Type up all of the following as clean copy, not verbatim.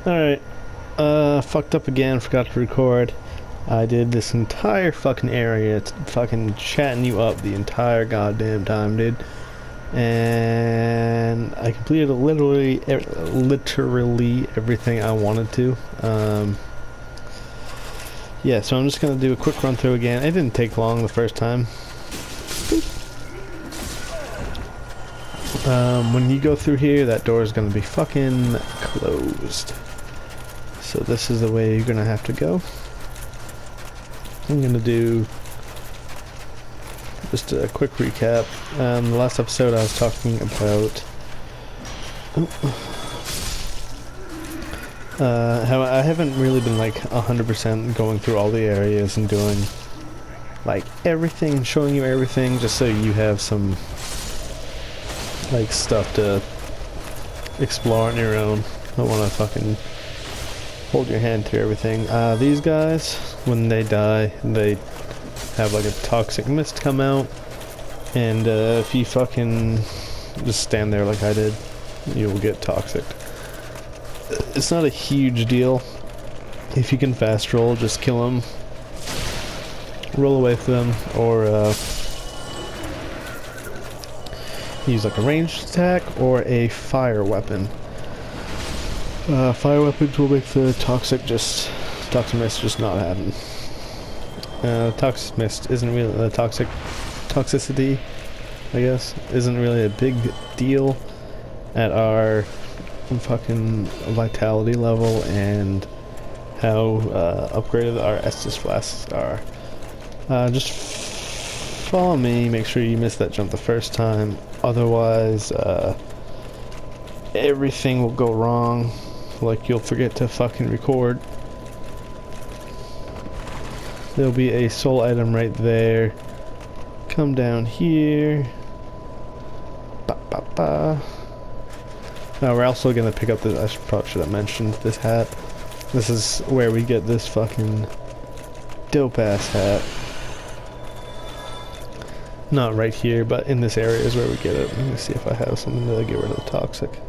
Alright. Fucked up again, forgot to record. I did this entire fucking area, fucking chatting you up the entire goddamn time, dude. And I completed literally everything I wanted to. Yeah, so I'm just gonna do a quick run through again. It didn't take long the first time. When you go through here, that door is gonna be fucking closed. So this is the way you're gonna have to go. I'm gonna do just a quick recap. The last episode I was talking about how I haven't really been like 100% going through all the areas and doing like everything, showing you everything, just so you have some like stuff to explore on your own. I don't want to fucking hold your hand through everything. These guys, when they die, they have like a toxic mist come out, and if you fucking just stand there like I did, you'll get toxic. It's not a huge deal. If you can fast roll, just kill them, roll away from them, or use like a ranged attack or a fire weapon. Fire weapons will make the toxic mist just not happen. Toxic mist isn't really toxicity, I guess, isn't really a big deal at our fucking vitality level and how upgraded our Estus flasks are. Just follow me, make sure you miss that jump the first time, otherwise everything will go wrong. Like, you'll forget to fucking record. There'll be a soul item right there. Come down here. Ba ba ba. Now we're also gonna pick up this. I probably should have mentioned this hat. This is where we get this fucking dope ass hat. Not right here, but in this area is where we get it. Let me see if I have something to get rid of the toxic.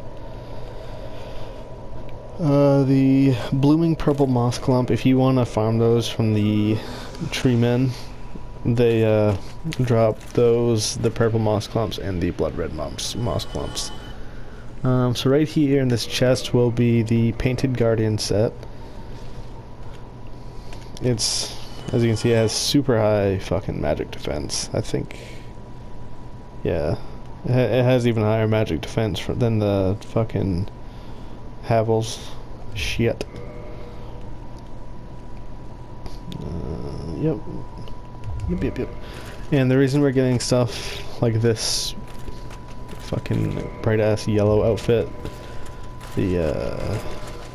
The blooming purple moss clump, if you want to farm those from the tree men, they drop those, the purple moss clumps and the blood red moss clumps. So right here in this chest will be the painted guardian set. It's, as you can see, it has super high fucking magic defense. I think, yeah, it has even higher magic defense than the fucking Havels. Shit. Yep. Yep. And the reason we're getting stuff like this fucking bright ass yellow outfit, the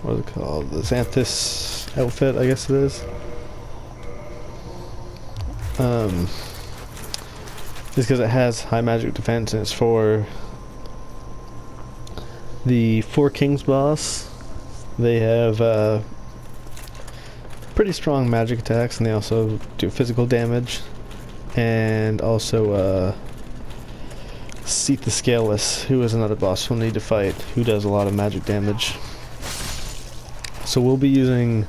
what is it called? The Xanthus outfit, I guess it is. Is because it has high magic defense and it's for the Four Kings boss. They have pretty strong magic attacks, and they also do physical damage. And also Seat the Scaleless, who is another boss we'll need to fight, who does a lot of magic damage. So we'll be using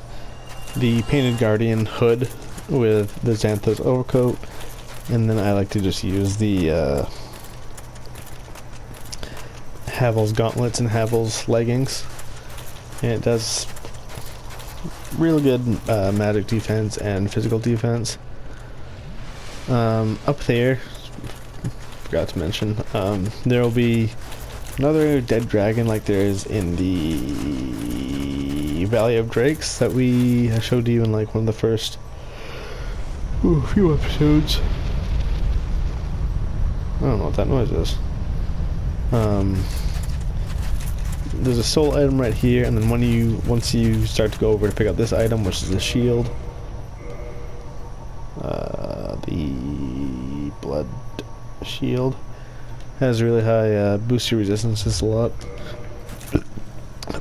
the Painted Guardian hood with the Xanthos overcoat, and then I like to just use the Havel's gauntlets and Havel's leggings. And it does real good magic defense and physical defense. Up there, forgot to mention, there will be another dead dragon like there is in the Valley of Drakes that I showed you in like one of the first few episodes. I don't know what that noise is. There's a soul item right here, and then once you start to go over to pick up this item, which is the shield, the blood shield, has really high booster resistances a lot.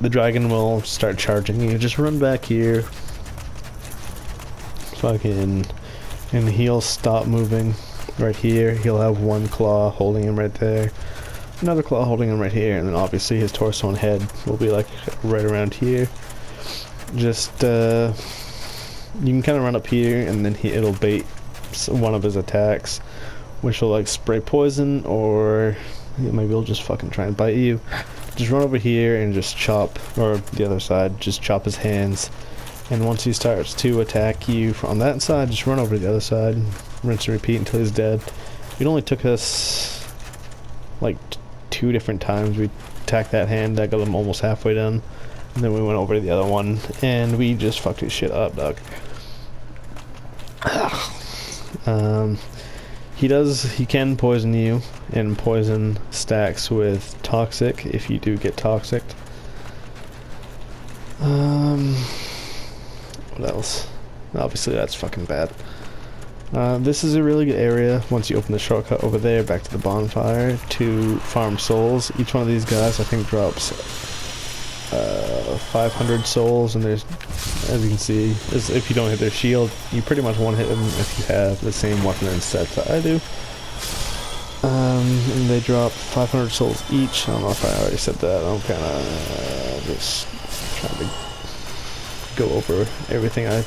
The dragon will start charging. You just run back here, fucking, and he'll stop moving right here. He'll have one claw holding him right there, another claw holding him right here, and then obviously his torso and head will be like right around here. just you can kind of run up here, and then it'll bait one of his attacks, which will like spray poison, or maybe he'll just fucking try and bite you. Just run over here and just chop, or the other side, just chop his hands. And once he starts to attack you on that side, just run over to the other side, rinse and repeat until he's dead. It only took us like 2 different times. We attacked that hand, that got him almost halfway done, and then we went over to the other one, and we just fucked his shit up, dog. He can poison you, and poison stacks with toxic if you do get toxic. What else? Obviously that's fucking bad. This is a really good area once you open the shortcut over there back to the bonfire to farm souls. Each one of these guys I think drops 500 souls, and there's, as you can see, if you don't hit their shield, you pretty much one hit them if you have the same weapon and set that I do. And they drop 500 souls each. I don't know if I already said that. I'm kind of just trying to go over everything I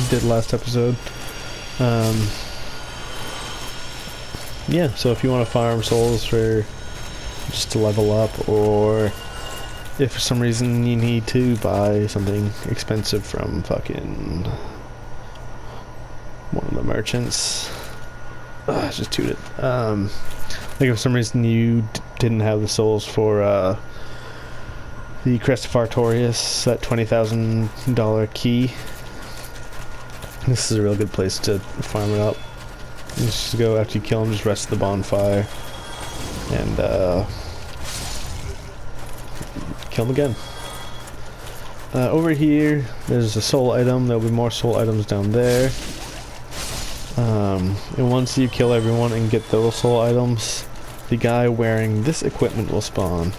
did last episode. Yeah, so if you want to farm souls for just to level up, or if for some reason you need to buy something expensive from fucking one of the merchants, just tooted. Like if for some reason you didn't have the souls for the Crest of Artorias, that $20,000 key, this is a real good place to farm it up. You just go after you kill him, just rest at the bonfire, and kill him again. Over here, there's a soul item. There'll be more soul items down there. And once you kill everyone and get those soul items, the guy wearing this equipment will spawn.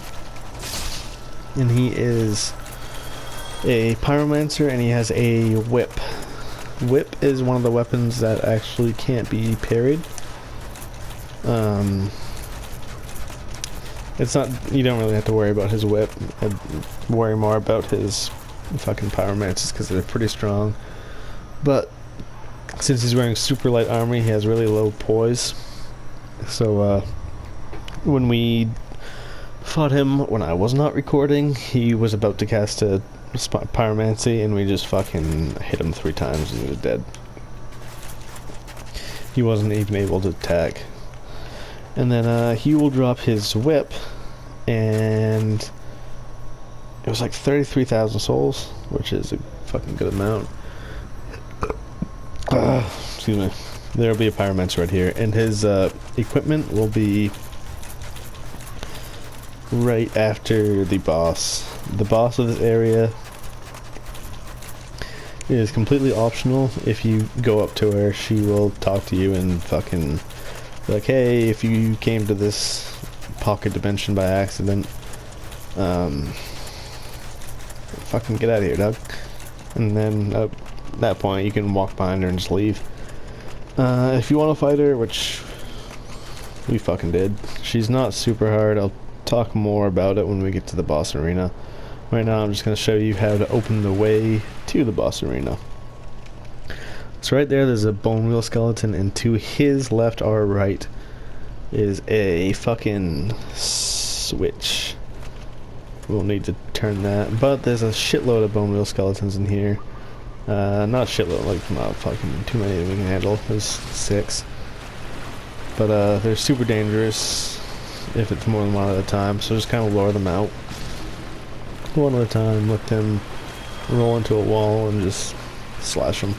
And he is a pyromancer, and he has a whip. Whip is one of the weapons that actually can't be parried. It's not, you don't really have to worry about his whip. I'd worry more about his fucking pyromancers because they're pretty strong. But since he's wearing super light armor, he has really low poise. So when we fought him when I was not recording, he was about to cast a pyromancy, and we just fucking hit him 3 times and he was dead. He wasn't even able to attack. And then he will drop his whip, and it was like 33,000 souls, which is a fucking good amount. Excuse me. There'll be a pyromancer right here, and his equipment will be right after the boss. The boss of this area is completely optional. If you go up to her, she will talk to you and fucking be like, hey, if you came to this pocket dimension by accident, fucking get out of here, dog. And then at that point you can walk behind her and just leave. If you want to fight her, which we fucking did, she's not super hard. I'll talk more about it when we get to the boss arena. Right now I'm just going to show you how to open the way to the boss arena. So right there's a bone wheel skeleton, and to his left or right is a fucking switch. We'll need to turn that, but there's a shitload of bone wheel skeletons in here. Not shitload, like not fucking too many that we can handle. There's 6. But they're super dangerous if it's more than one at a time, so just kind of lure them out one at a time, let them roll into a wall and just slash them.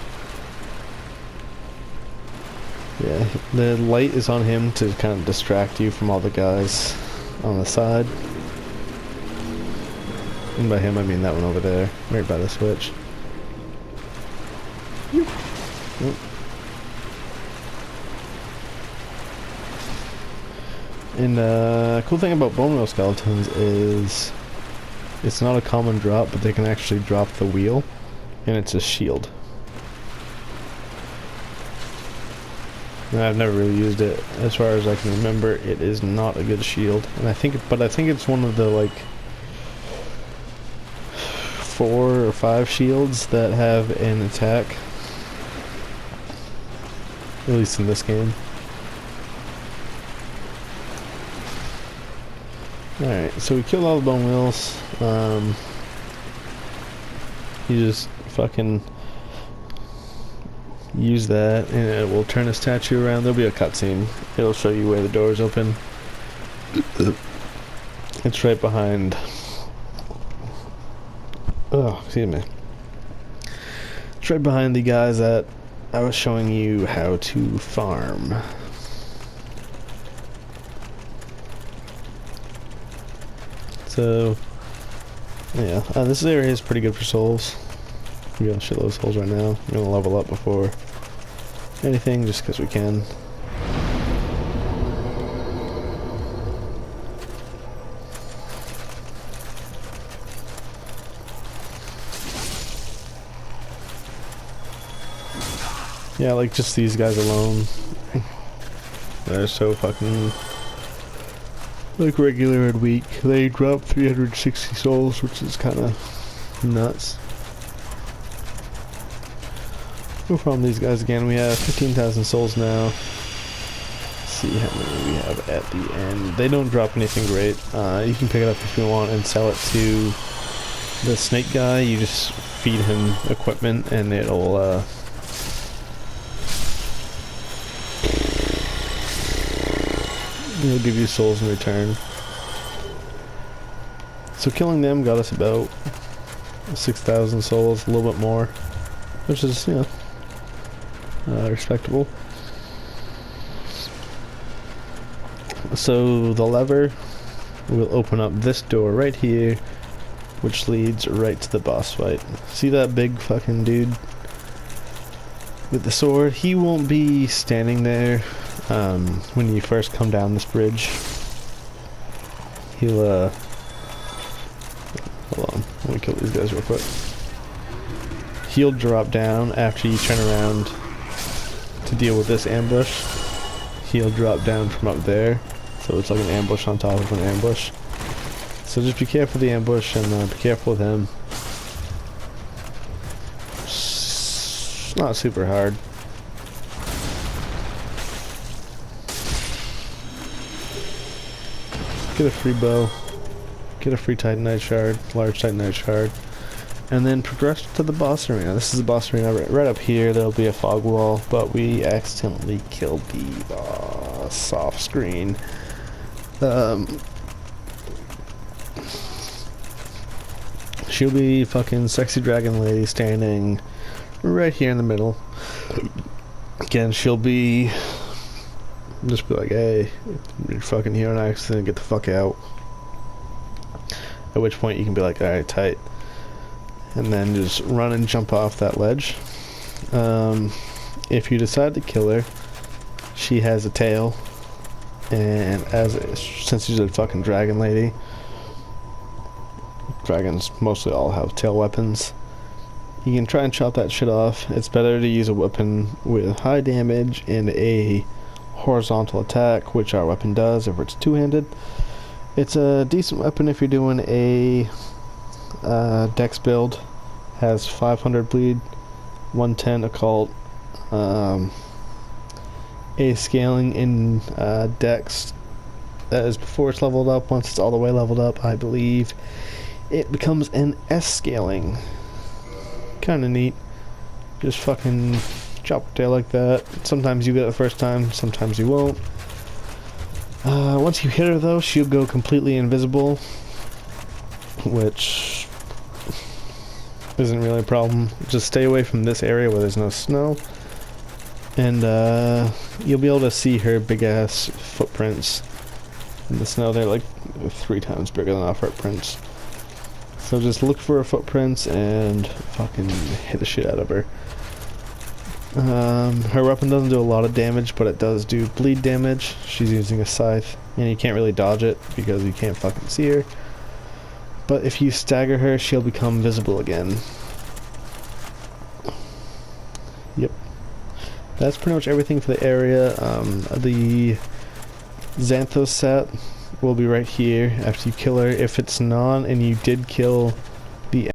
Yeah, the light is on him to kind of distract you from all the guys on the side. And by him I mean that one over there, right by the switch. Yep. And cool thing about bone wheel skeletons is it's not a common drop, but they can actually drop the wheel, and it's a shield. And I've never really used it. As far as I can remember, it is not a good shield. And I think it's one of the like 4 4 or 5 shields that have an attack. At least in this game. Alright, so we killed all the bone wheels. You just fucking use that and it will turn a statue around. There'll be a cutscene. It'll show you where the doors open. It's right behind. Oh, excuse me. It's right behind the guys that I was showing you how to farm. So, yeah, this area is pretty good for souls. We're gonna shit those souls right now. We're gonna level up before anything, just because we can. Yeah, like just these guys alone. They're so fucking like regular and weak. They drop 360 souls, which is kind of nuts. We'll farm these guys again. We have 15,000 souls now. Let's see how many we have at the end. They don't drop anything great. You can pick it up if you want and sell it to the snake guy. You just feed him equipment and it'll give you souls in return. So killing them got us about 6,000 souls, a little bit more, which is, you know, respectable. So the lever will open up this door right here, which leads right to the boss fight. See that big fucking dude with the sword? He won't be standing there when you first come down this bridge. He'll hold on, let me kill these guys real quick. He'll drop down after you turn around to deal with this ambush. He'll drop down from up there, so it's like an ambush on top of an ambush. So just be careful of the ambush and be careful with him. It's not super hard. Get a free bow, get a free titanite shard, large titanite shard, and then progress to the boss arena. This is the boss arena right up here. There'll be a fog wall, but we accidentally killed the boss off screen. She'll be fucking sexy dragon lady standing right here in the middle. Again, she'll be just be like, hey, you're fucking here on accident, get the fuck out. At which point you can be like, alright, tight. And then just run and jump off that ledge. If you decide to kill her, she has a tail. And since she's a fucking dragon lady, dragons mostly all have tail weapons. You can try and chop that shit off. It's better to use a weapon with high damage and a horizontal attack, which our weapon does if it's two-handed. It's a decent weapon if you're doing a dex build. Has 500 bleed, 110 occult, a scaling in dex. That is before it's leveled up. Once it's all the way leveled up, I believe it becomes an S scaling. Kinda neat. Just fucking chop her tail like that. Sometimes you get it the first time, sometimes you won't. Once you hit her though, she'll go completely invisible, which isn't really a problem. Just stay away from this area where there's no snow, and you'll be able to see her big ass footprints in the snow. They're like 3 times bigger than our footprints. So just look for her footprints and fucking hit the shit out of her. Her weapon doesn't do a lot of damage, but it does do bleed damage. She's using a scythe, and you can't really dodge it because you can't fucking see her. But if you stagger her, she'll become visible again. Yep. That's pretty much everything for the area. The Xanthos set will be right here after you kill her. If it's non and you did kill the